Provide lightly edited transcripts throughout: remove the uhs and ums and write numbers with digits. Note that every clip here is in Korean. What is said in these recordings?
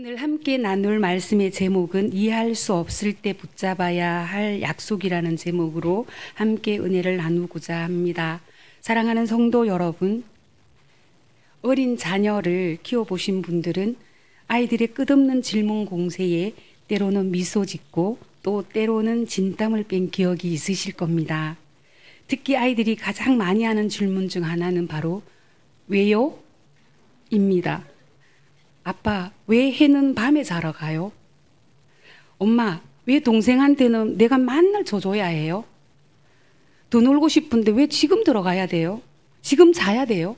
오늘 함께 나눌 말씀의 제목은 이해할 수 없을 때 붙잡아야 할 약속이라는 제목으로 함께 은혜를 나누고자 합니다. 사랑하는 성도 여러분, 어린 자녀를 키워보신 분들은 아이들의 끝없는 질문 공세에 때로는 미소 짓고 또 때로는 진땀을 뺀 기억이 있으실 겁니다. 특히 아이들이 가장 많이 하는 질문 중 하나는 바로 왜요? 입니다. 아빠, 왜 해는 밤에 자러 가요? 엄마, 왜 동생한테는 내가 맨날 져줘야 해요? 더 놀고 싶은데 왜 지금 들어가야 돼요? 지금 자야 돼요?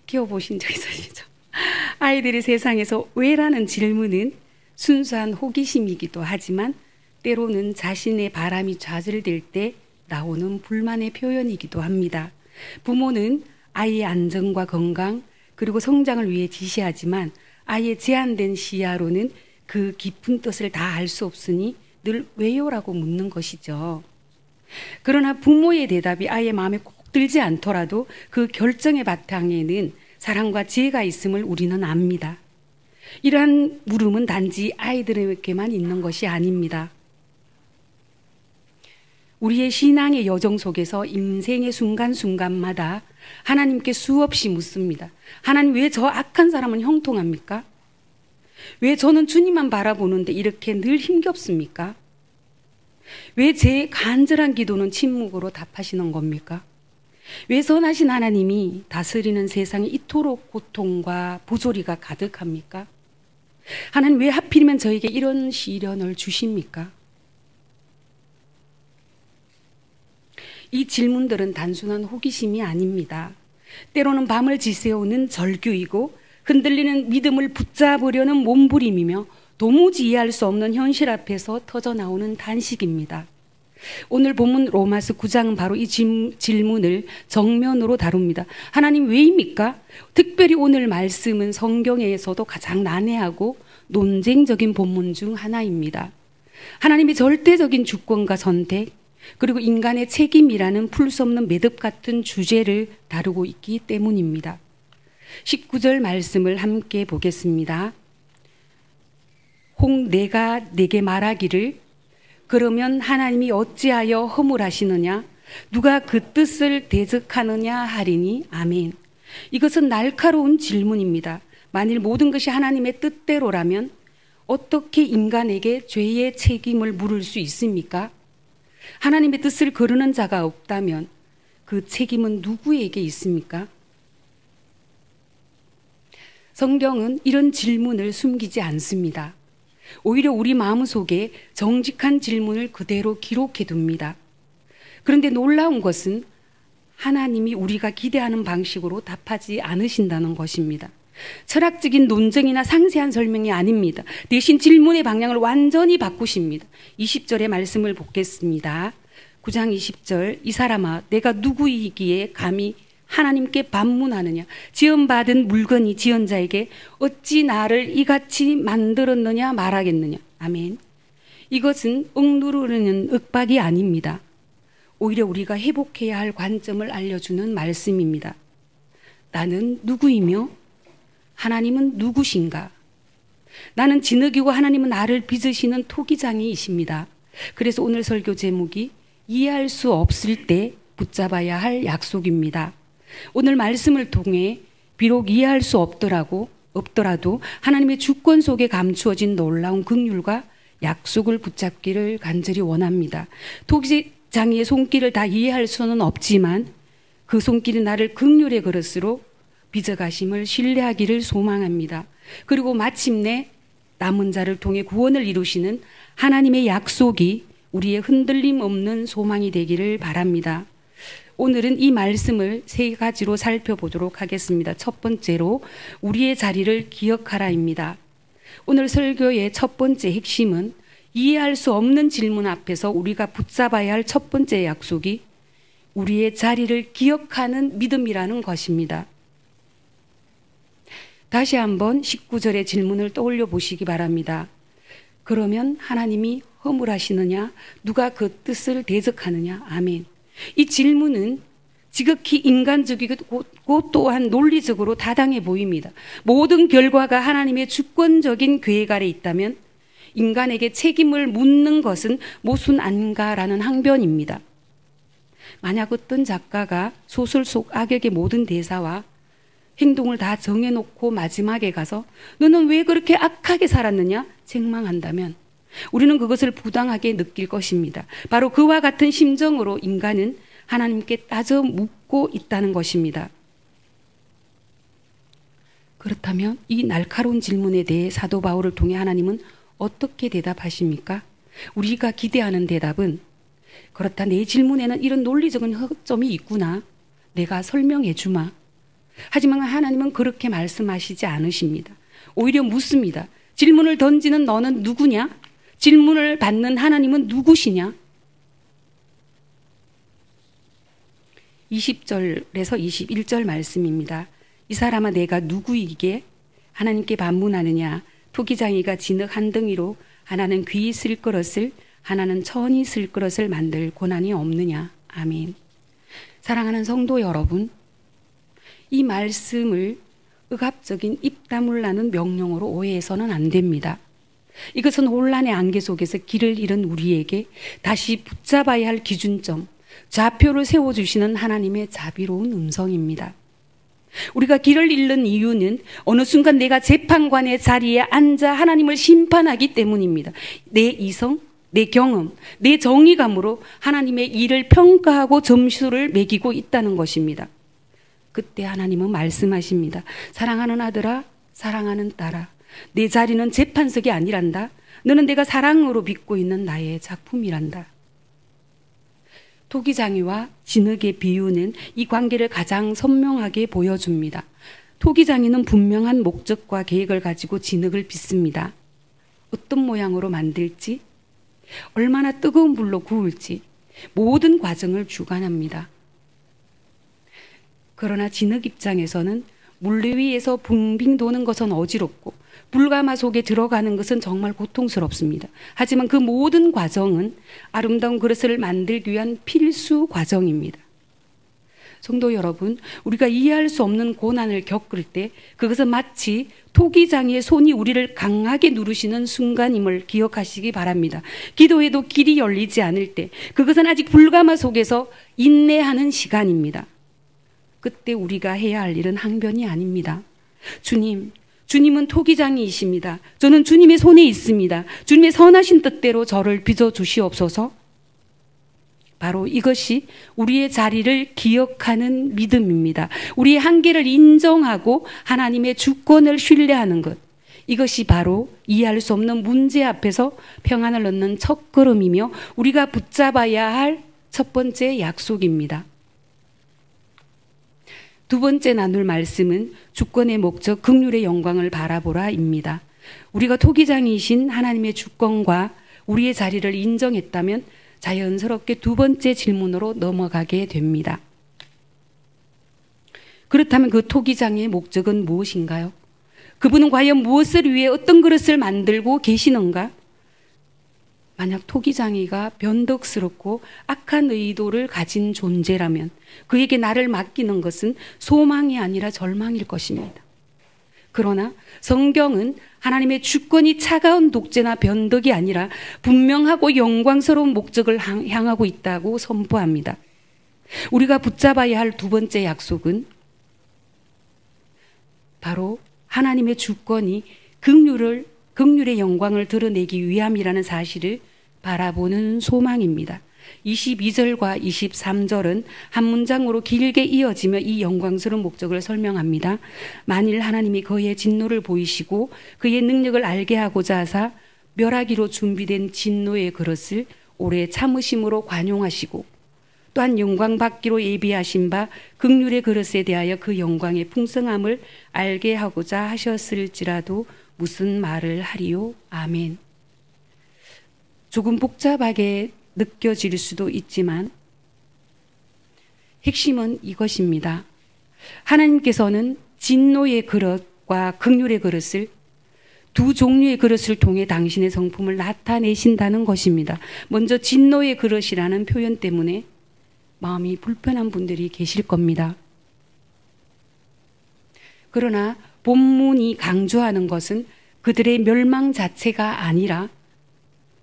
키워보신 적 있으시죠? 아이들이 세상에서 왜라는 질문은 순수한 호기심이기도 하지만 때로는 자신의 바람이 좌절될 때 나오는 불만의 표현이기도 합니다. 부모는 아이의 안전과 건강, 그리고 성장을 위해 지시하지만 아이의 제한된 시야로는 그 깊은 뜻을 다 알 수 없으니 늘 왜요라고 묻는 것이죠. 그러나 부모의 대답이 아이의 마음에 꼭 들지 않더라도 그 결정의 바탕에는 사랑과 지혜가 있음을 우리는 압니다. 이러한 물음은 단지 아이들에게만 있는 것이 아닙니다. 우리의 신앙의 여정 속에서 인생의 순간순간마다 하나님께 수없이 묻습니다. 하나님, 왜 저 악한 사람은 형통합니까? 왜 저는 주님만 바라보는데 이렇게 늘 힘겹습니까? 왜 제 간절한 기도는 침묵으로 답하시는 겁니까? 왜 선하신 하나님이 다스리는 세상에 이토록 고통과 부조리가 가득합니까? 하나님, 왜 하필이면 저에게 이런 시련을 주십니까? 이 질문들은 단순한 호기심이 아닙니다. 때로는 밤을 지새우는 절규이고 흔들리는 믿음을 붙잡으려는 몸부림이며 도무지 이해할 수 없는 현실 앞에서 터져나오는 단식입니다. 오늘 본문 로마서 9장은 바로 이 질문을 정면으로 다룹니다. 하나님, 왜입니까? 특별히 오늘 말씀은 성경에서도 가장 난해하고 논쟁적인 본문 중 하나입니다. 하나님의 절대적인 주권과 선택, 그리고 인간의 책임이라는 풀 수 없는 매듭 같은 주제를 다루고 있기 때문입니다. 19절 말씀을 함께 보겠습니다. 혹 내가 내게 말하기를 그러면 하나님이 어찌하여 허물하시느냐? 누가 그 뜻을 대적하느냐 하리니. 아멘. 이것은 날카로운 질문입니다. 만일 모든 것이 하나님의 뜻대로라면 어떻게 인간에게 죄의 책임을 물을 수 있습니까? 하나님의 뜻을 거르는 자가 없다면 그 책임은 누구에게 있습니까? 성경은 이런 질문을 숨기지 않습니다. 오히려 우리 마음속에 정직한 질문을 그대로 기록해 둡니다. 그런데 놀라운 것은 하나님이 우리가 기대하는 방식으로 답하지 않으신다는 것입니다. 철학적인 논쟁이나 상세한 설명이 아닙니다. 대신 질문의 방향을 완전히 바꾸십니다. 20절의 말씀을 보겠습니다. 9장 20절. 이 사람아, 내가 누구이기에 감히 하나님께 반문하느냐? 지원받은 물건이 지은 자에게 어찌 나를 이같이 만들었느냐 말하겠느냐. 아멘. 이것은 억누르는 윽박이 아닙니다. 오히려 우리가 회복해야 할 관점을 알려주는 말씀입니다. 나는 누구이며 하나님은 누구신가? 나는 진흙이고 하나님은 나를 빚으시는 토기장이이십니다. 그래서 오늘 설교 제목이 이해할 수 없을 때 붙잡아야 할 약속입니다. 오늘 말씀을 통해 비록 이해할 수 없더라도 하나님의 주권 속에 감추어진 놀라운 긍휼과 약속을 붙잡기를 간절히 원합니다. 토기장이의 손길을 다 이해할 수는 없지만 그 손길이 나를 긍휼의 그릇으로 빚어가심을 신뢰하기를 소망합니다. 그리고 마침내 남은 자를 통해 구원을 이루시는 하나님의 약속이 우리의 흔들림 없는 소망이 되기를 바랍니다. 오늘은 이 말씀을 세 가지로 살펴보도록 하겠습니다. 첫 번째로 우리의 자리를 기억하라입니다. 오늘 설교의 첫 번째 핵심은 이해할 수 없는 질문 앞에서 우리가 붙잡아야 할 첫 번째 약속이 우리의 자리를 기억하는 믿음이라는 것입니다. 다시 한번 19절의 질문을 떠올려 보시기 바랍니다. 그러면 하나님이 허물하시느냐? 누가 그 뜻을 대적하느냐? 아멘. 이 질문은 지극히 인간적이고 또한 논리적으로 타당해 보입니다. 모든 결과가 하나님의 주권적인 계획 아래 있다면 인간에게 책임을 묻는 것은 모순 아닌가라는 항변입니다. 만약 어떤 작가가 소설 속 악역의 모든 대사와 행동을 다 정해놓고 마지막에 가서 너는 왜 그렇게 악하게 살았느냐 책망한다면 우리는 그것을 부당하게 느낄 것입니다. 바로 그와 같은 심정으로 인간은 하나님께 따져 묻고 있다는 것입니다. 그렇다면 이 날카로운 질문에 대해 사도 바울을 통해 하나님은 어떻게 대답하십니까? 우리가 기대하는 대답은 그렇다, 내 질문에는 이런 논리적인 허점이 있구나, 내가 설명해 주마. 하지만 하나님은 그렇게 말씀하시지 않으십니다. 오히려 묻습니다. 질문을 던지는 너는 누구냐? 질문을 받는 하나님은 누구시냐? 20절에서 21절 말씀입니다. 이 사람아 내가 누구이게 하나님께 반문하느냐? 토기장이가 진흙 한 덩이로 하나는 귀히 쓸 그릇을 하나는 천이 쓸 그릇을 만들 고난이 없느냐? 아멘. 사랑하는 성도 여러분, 이 말씀을 억압적인 입 다물라는 명령으로 오해해서는 안 됩니다. 이것은 혼란의 안개 속에서 길을 잃은 우리에게 다시 붙잡아야 할 기준점, 좌표를 세워주시는 하나님의 자비로운 음성입니다. 우리가 길을 잃는 이유는 어느 순간 내가 재판관의 자리에 앉아 하나님을 심판하기 때문입니다. 내 이성, 내 경험, 내 정의감으로 하나님의 일을 평가하고 점수를 매기고 있다는 것입니다. 그때 하나님은 말씀하십니다. 사랑하는 아들아, 사랑하는 딸아, 내 자리는 재판석이 아니란다. 너는 내가 사랑으로 빚고 있는 나의 작품이란다. 토기장이와 진흙의 비유는 이 관계를 가장 선명하게 보여줍니다. 토기장이는 분명한 목적과 계획을 가지고 진흙을 빚습니다. 어떤 모양으로 만들지, 얼마나 뜨거운 불로 구울지 모든 과정을 주관합니다. 그러나 진흙 입장에서는 물레 위에서 붕빙 도는 것은 어지럽고 불가마 속에 들어가는 것은 정말 고통스럽습니다. 하지만 그 모든 과정은 아름다운 그릇을 만들기 위한 필수 과정입니다. 성도 여러분, 우리가 이해할 수 없는 고난을 겪을 때 그것은 마치 토기장이의 손이 우리를 강하게 누르시는 순간임을 기억하시기 바랍니다. 기도에도 길이 열리지 않을 때 그것은 아직 불가마 속에서 인내하는 시간입니다. 그때 우리가 해야 할 일은 항변이 아닙니다. 주님은 토기장이이십니다. 저는 주님의 손에 있습니다. 주님의 선하신 뜻대로 저를 빚어주시옵소서. 바로 이것이 우리의 자리를 기억하는 믿음입니다. 우리의 한계를 인정하고 하나님의 주권을 신뢰하는 것. 이것이 바로 이해할 수 없는 문제 앞에서 평안을 얻는 첫걸음이며 우리가 붙잡아야 할 첫 번째 약속입니다. 두 번째 나눌 말씀은 주권의 목적, 긍휼의 영광을 바라보라입니다. 우리가 토기장이신 하나님의 주권과 우리의 자리를 인정했다면 자연스럽게 두 번째 질문으로 넘어가게 됩니다. 그렇다면 그 토기장의 목적은 무엇인가요? 그분은 과연 무엇을 위해 어떤 그릇을 만들고 계시는가? 만약 토기장이가 변덕스럽고 악한 의도를 가진 존재라면 그에게 나를 맡기는 것은 소망이 아니라 절망일 것입니다. 그러나 성경은 하나님의 주권이 차가운 독재나 변덕이 아니라 분명하고 영광스러운 목적을 향하고 있다고 선포합니다. 우리가 붙잡아야 할 두 번째 약속은 바로 하나님의 주권이 긍휼의 영광을 드러내기 위함이라는 사실을 바라보는 소망입니다. 22절과 23절은 한 문장으로 길게 이어지며 이 영광스러운 목적을 설명합니다. 만일 하나님이 그의 진노를 보이시고 그의 능력을 알게 하고자 하사 멸하기로 준비된 진노의 그릇을 오래 참으심으로 관용하시고 또한 영광 받기로 예비하신 바 긍휼의 그릇에 대하여 그 영광의 풍성함을 알게 하고자 하셨을지라도 무슨 말을 하리요? 아멘. 조금 복잡하게 느껴질 수도 있지만 핵심은 이것입니다. 하나님께서는 진노의 그릇과 긍휼의 그릇을 두 종류의 그릇을 통해 당신의 성품을 나타내신다는 것입니다. 먼저 진노의 그릇이라는 표현 때문에 마음이 불편한 분들이 계실 겁니다. 그러나 본문이 강조하는 것은 그들의 멸망 자체가 아니라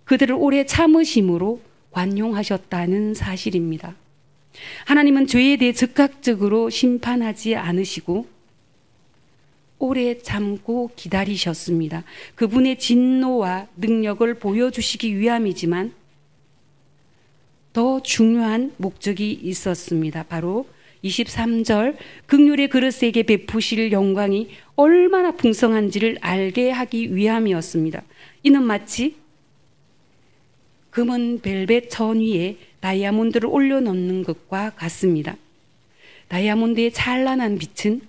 그들을 오래 참으심으로 관용하셨다는 사실입니다. 하나님은 죄에 대해 즉각적으로 심판하지 않으시고 오래 참고 기다리셨습니다. 그분의 진노와 능력을 보여주시기 위함이지만 더 중요한 목적이 있었습니다. 바로 23절 긍휼의 그릇에게 베푸실 영광이 얼마나 풍성한지를 알게 하기 위함이었습니다. 이는 마치 금은 벨벳 천 위에 다이아몬드를 올려놓는 것과 같습니다. 다이아몬드의 찬란한 빛은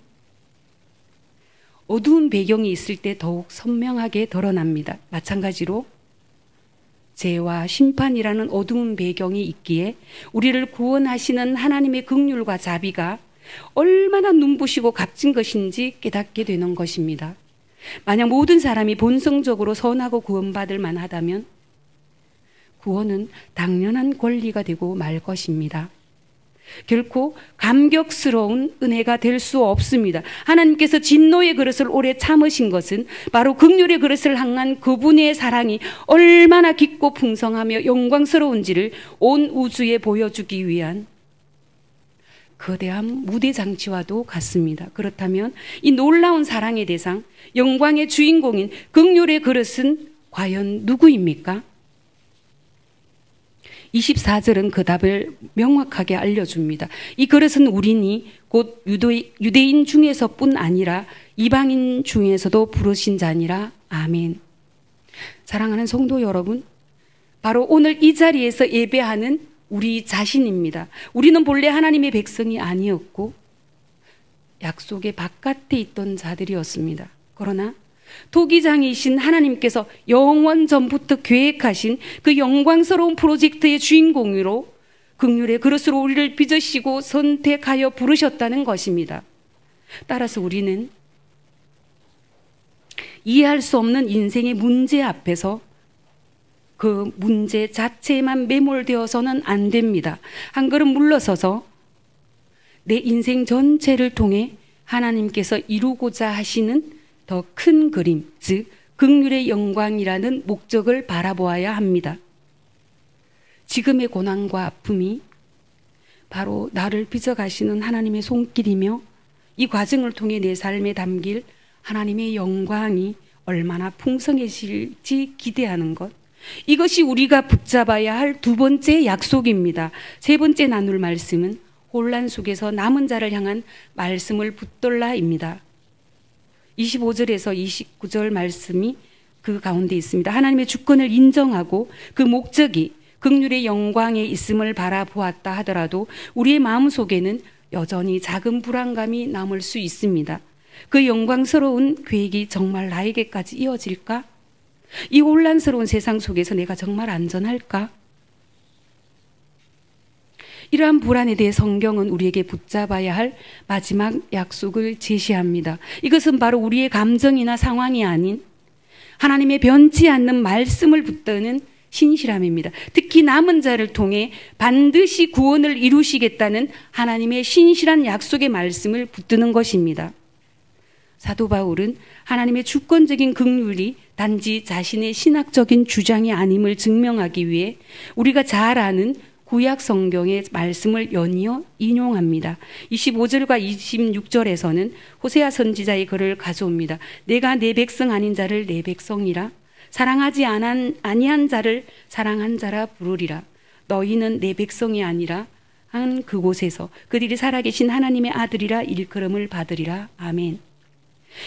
어두운 배경이 있을 때 더욱 선명하게 드러납니다. 마찬가지로 죄와 심판이라는 어두운 배경이 있기에 우리를 구원하시는 하나님의 긍휼과 자비가 얼마나 눈부시고 값진 것인지 깨닫게 되는 것입니다. 만약 모든 사람이 본성적으로 선하고 구원받을 만하다면 구원은 당연한 권리가 되고 말 것입니다. 결코 감격스러운 은혜가 될 수 없습니다. 하나님께서 진노의 그릇을 오래 참으신 것은 바로 긍휼의 그릇을 향한 그분의 사랑이 얼마나 깊고 풍성하며 영광스러운지를 온 우주에 보여주기 위한 거대한 무대 장치와도 같습니다. 그렇다면 이 놀라운 사랑의 대상, 영광의 주인공인 긍휼의 그릇은 과연 누구입니까? 24절은 그 답을 명확하게 알려줍니다. 이 그릇은 우리니 곧 유대인 중에서뿐 아니라 이방인 중에서도 부르신 자니라. 아멘. 사랑하는 성도 여러분, 바로 오늘 이 자리에서 예배하는 우리 자신입니다. 우리는 본래 하나님의 백성이 아니었고 약속의 바깥에 있던 자들이었습니다. 그러나 토기장이신 하나님께서 영원 전부터 계획하신 그 영광스러운 프로젝트의 주인공으로 긍휼의 그릇으로 우리를 빚으시고 선택하여 부르셨다는 것입니다. 따라서 우리는 이해할 수 없는 인생의 문제 앞에서 그 문제 자체에만 매몰되어서는 안 됩니다. 한 걸음 물러서서 내 인생 전체를 통해 하나님께서 이루고자 하시는 더 큰 그림, 즉 긍휼의 영광이라는 목적을 바라보아야 합니다. 지금의 고난과 아픔이 바로 나를 빚어가시는 하나님의 손길이며 이 과정을 통해 내 삶에 담길 하나님의 영광이 얼마나 풍성해질지 기대하는 것, 이것이 우리가 붙잡아야 할 두 번째 약속입니다. 세 번째 나눌 말씀은 혼란 속에서 남은 자를 향한 말씀을 붙들라입니다. 25절에서 29절 말씀이 그 가운데 있습니다. 하나님의 주권을 인정하고 그 목적이 긍휼의 영광에 있음을 바라보았다 하더라도 우리의 마음속에는 여전히 작은 불안감이 남을 수 있습니다. 그 영광스러운 계획이 정말 나에게까지 이어질까? 이 혼란스러운 세상 속에서 내가 정말 안전할까? 이러한 불안에 대해 성경은 우리에게 붙잡아야 할 마지막 약속을 제시합니다. 이것은 바로 우리의 감정이나 상황이 아닌 하나님의 변치 않는 말씀을 붙드는 신실함입니다. 특히 남은 자를 통해 반드시 구원을 이루시겠다는 하나님의 신실한 약속의 말씀을 붙드는 것입니다. 사도 바울은 하나님의 주권적인 긍휼이 단지 자신의 신학적인 주장이 아님을 증명하기 위해 우리가 잘 아는 구약 성경의 말씀을 연이어 인용합니다. 25절과 26절에서는 호세아 선지자의 글을 가져옵니다. 내가 내 백성 아닌 자를 내 백성이라, 사랑하지 아니한 자를 사랑한 자라 부르리라. 너희는 내 백성이 아니라 한 그곳에서 그들이 살아계신 하나님의 아들이라 일컬음을 받으리라. 아멘.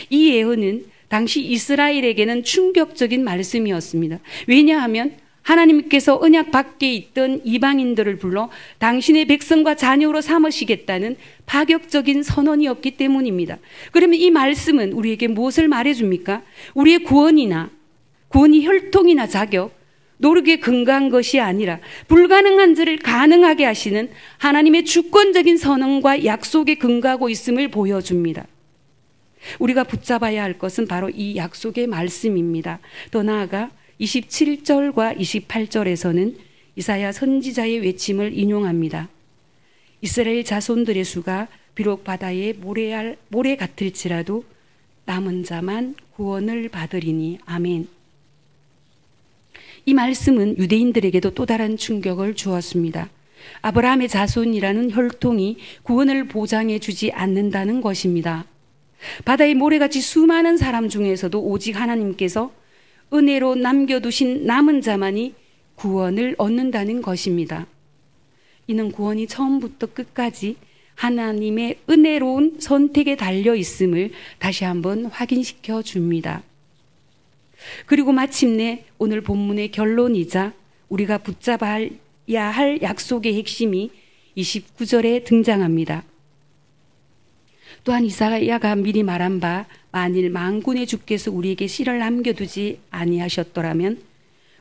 이 예언은 당시 이스라엘에게는 충격적인 말씀이었습니다. 왜냐하면 하나님께서 언약 밖에 있던 이방인들을 불러 당신의 백성과 자녀로 삼으시겠다는 파격적인 선언이었기 때문입니다. 그러면 이 말씀은 우리에게 무엇을 말해줍니까? 우리의 구원이 혈통이나 자격, 노력에 근거한 것이 아니라 불가능한 일을 가능하게 하시는 하나님의 주권적인 선언과 약속에 근거하고 있음을 보여줍니다. 우리가 붙잡아야 할 것은 바로 이 약속의 말씀입니다. 더 나아가 27절과 28절에서는 이사야 선지자의 외침을 인용합니다. 이스라엘 자손들의 수가 비록 바다의 모래 같을지라도 남은 자만 구원을 받으리니. 아멘. 이 말씀은 유대인들에게도 또 다른 충격을 주었습니다. 아브라함의 자손이라는 혈통이 구원을 보장해 주지 않는다는 것입니다. 바다의 모래같이 수많은 사람 중에서도 오직 하나님께서 은혜로 남겨두신 남은 자만이 구원을 얻는다는 것입니다. 이는 구원이 처음부터 끝까지 하나님의 은혜로운 선택에 달려 있음을 다시 한번 확인시켜 줍니다. 그리고 마침내 오늘 본문의 결론이자 우리가 붙잡아야 할 약속의 핵심이 29절에 등장합니다. 또한 이사야가 미리 말한 바 만일 만군의 주께서 우리에게 씨를 남겨두지 아니하셨더라면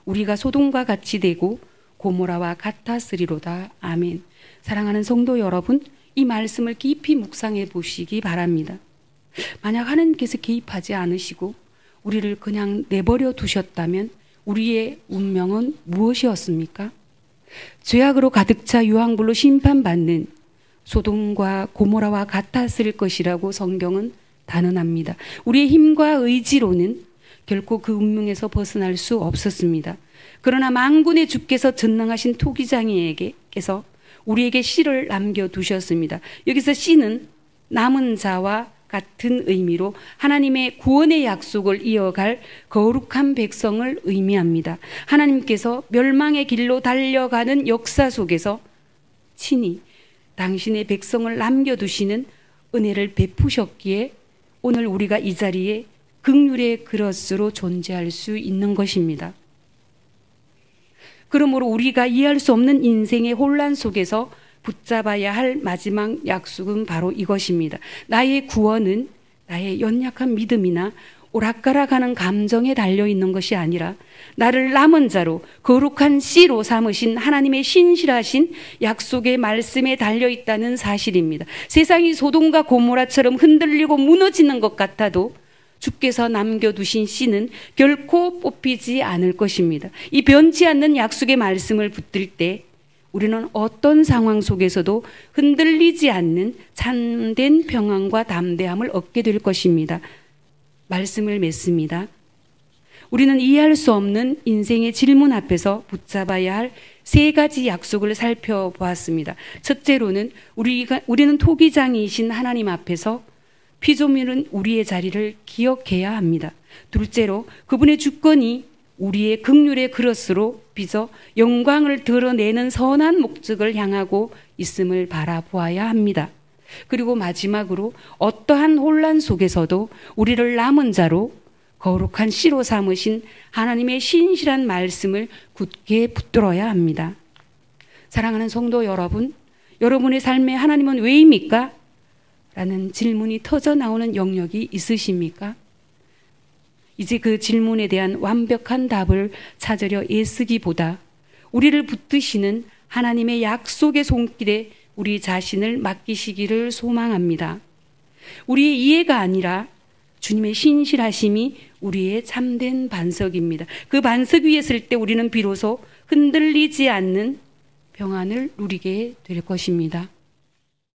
우리가 소돔과 같이 되고 고모라와 같았으리로다. 아멘. 사랑하는 성도 여러분, 이 말씀을 깊이 묵상해 보시기 바랍니다. 만약 하나님께서 개입하지 않으시고 우리를 그냥 내버려 두셨다면 우리의 운명은 무엇이었습니까? 죄악으로 가득 차 유황불로 심판받는 소돔과 고모라와 같았을 것이라고 성경은 단언합니다. 우리의 힘과 의지로는 결코 그 운명에서 벗어날 수 없었습니다. 그러나 만군의 주께서 전능하신 토기장이에게서 우리에게 씨를 남겨두셨습니다. 여기서 씨는 남은 자와 같은 의미로 하나님의 구원의 약속을 이어갈 거룩한 백성을 의미합니다. 하나님께서 멸망의 길로 달려가는 역사 속에서 친히 당신의 백성을 남겨두시는 은혜를 베푸셨기에 오늘 우리가 이 자리에 긍휼의 그릇으로 존재할 수 있는 것입니다. 그러므로 우리가 이해할 수 없는 인생의 혼란 속에서 붙잡아야 할 마지막 약속은 바로 이것입니다. 나의 구원은 나의 연약한 믿음이나 오락가락하는 감정에 달려있는 것이 아니라 나를 남은 자로 거룩한 씨로 삼으신 하나님의 신실하신 약속의 말씀에 달려있다는 사실입니다. 세상이 소돔과 고모라처럼 흔들리고 무너지는 것 같아도 주께서 남겨두신 씨는 결코 뽑히지 않을 것입니다. 이 변치 않는 약속의 말씀을 붙들 때 우리는 어떤 상황 속에서도 흔들리지 않는 참된 평안과 담대함을 얻게 될 것입니다. 말씀을 맺습니다. 우리는 이해할 수 없는 인생의 질문 앞에서 붙잡아야 할 세 가지 약속을 살펴보았습니다. 첫째로는 우리는 토기장이신 하나님 앞에서 피조물은 우리의 자리를 기억해야 합니다. 둘째로 그분의 주권이 우리의 긍휼의 그릇으로 빚어 영광을 드러내는 선한 목적을 향하고 있음을 바라보아야 합니다. 그리고 마지막으로 어떠한 혼란 속에서도 우리를 남은 자로 거룩한 씨로 삼으신 하나님의 신실한 말씀을 굳게 붙들어야 합니다. 사랑하는 성도 여러분, 여러분의 삶에 하나님은 왜입니까? 라는 질문이 터져 나오는 영역이 있으십니까? 이제 그 질문에 대한 완벽한 답을 찾으려 애쓰기보다 우리를 붙드시는 하나님의 약속의 손길에 우리 자신을 맡기시기를 소망합니다. 우리의 이해가 아니라 주님의 신실하심이 우리의 참된 반석입니다. 그 반석 위에 설 때 우리는 비로소 흔들리지 않는 평안을 누리게 될 것입니다.